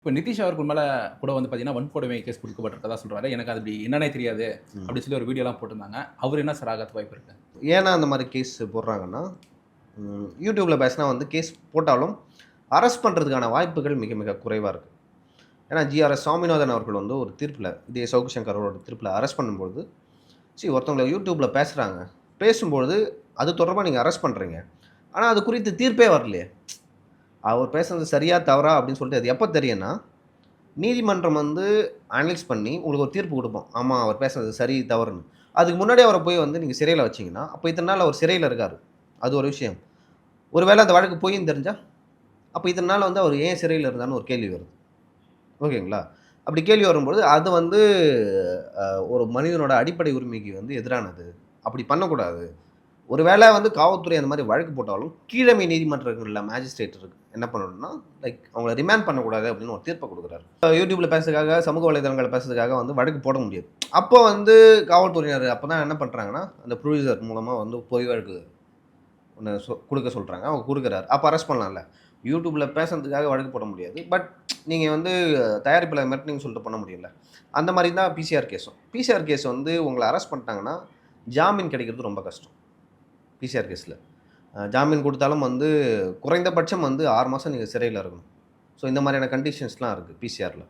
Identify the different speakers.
Speaker 1: இப்போ நிதிஷ் அவர்கள் மேல கூட வந்து பார்த்தீங்கன்னா, வன்கொடுமை கேஸ் குடுக்கப்பட்டிருக்கதா சொல்றாரு. எனக்கு அது அப்படி என்னன்னே தெரியாது. அப்படி சொல்லி ஒரு வீடியோலாம் போட்டிருந்தாங்க. அவரு என்ன சார் ஆகறதுக்கு வாய்ப்பு இருக்கு?
Speaker 2: ஏன்னா அந்த மாதிரி கேஸ் போடுறாங்கன்னா, யூடியூப்ல பேசினா வந்து கேஸ் போட்டாலும், அரெஸ்ட் பண்ணுறதுக்கான வாய்ப்புகள் மிக மிக குறைவா இருக்கு. ஏன்னா ஜிஆர்எஸ் சாமிநாதன் அவர்கள் வந்து ஒரு தீர்ப்பில, இதே சவுக்கு சங்கர் அவரோட தீர்ப்பில அரெஸ்ட் பண்ணும்பொழுது, ஒருத்தவங்கள யூடியூப்ல பேசுறாங்க. பேசும்பொழுது அது தொடர்பா நீங்க அரெஸ்ட் பண்றீங்க. ஆனா அது குறித்து தீர்ப்பே வரலையே. அவர் பேசுனது சரியா, தவறா அப்படின்னு சொல்லிட்டு அது எப்ப தெரியும்னா, நீதிமன்றம் வந்து அனலைஸ் பண்ணி உங்களுக்கு ஒரு தீர்ப்பு குடுப்போம். ஆமா, அவர் பேசுனது சரி, தவறுன்னு. அதுக்கு முன்னாடியே அவர போய் வந்து நீங்க சிறையில வச்சீங்கன்னா, அப்ப இத்தன நாள் அவர் சிறையில இருக்காரு. அது ஒரு விஷயம். ஒரு வேள அந்த வழக்கு பொய்ன்னு தெரிஞ்சா, அப்ப இத்தன நாள் வந்து அவர் ஏன் சிறையில இருந்தார்ன்னு ஒரு கேள்வி வருது. ஓகேங்களா? அப்படி கேள்வி வரும்பொழுது, அது வந்து ஒரு மனிதனோட அடிப்படை உரிமைக்கு வந்து எதிரானது. அப்படி பண்ணக்கூடாது. ஒரு வேள வந்து காவல்துறை அந்த மாரி வழக்கு போட்டாலும், கீழமை நீதிமன்றங்கள்ல மேஜிஸ்ட்ரேட் என்ன பண்ணணும்னா, அவங்கள ரிமாண்ட் பண்ணக்கூடாது அப்படின்னு ஒரு தீர்ப்ப குடுக்குறாரு. YouTubeல பேசுறதுக்காக, சமூக வலைதளங்கள்ல பேசுறதுக்காக வந்து வழக்கு போட முடியாது. அப்போ வந்து காவல்துறையினர் அப்பதான் என்ன பண்றாங்கன்னா, அந்த ப்ரொடியூசர் மூலமா வந்து பொய் வழக்கு ஒண்ணு குடுக்க சொல்றாங்க. அவங்க குடுக்குறாரு. அப்ப அரெஸ்ட் பண்ணலாம்ல. YouTubeல பேசுனதுக்காக வழக்கு போட முடியாது. பட் நீங்க வந்து தயாரிப்பாளர மிரட்டுனீங்கன்னு சொல்லிட்டு பண்ண முடியும்ல. அந்த மாரி தான் பிசிஆர் கேஸும். பிசிஆர் கேஸ் வந்து உங்கள அரெஸ்ட் பண்ணிட்டாங்கன்னா, ஜாமீன் கிடைக்கிறது ரொம்ப கஷ்டம். பிசிஆர் கேஸ்ல. ஜாமீன் குடுத்தாலும் வந்து குறைந்தபட்சம் வந்து 6 மாசம் நீங்க சிறையில இருக்கணும். ஸோ இந்த மாரியான கண்டிஷன்ஸ்லாம் இருக்கு பிசிஆர்ல.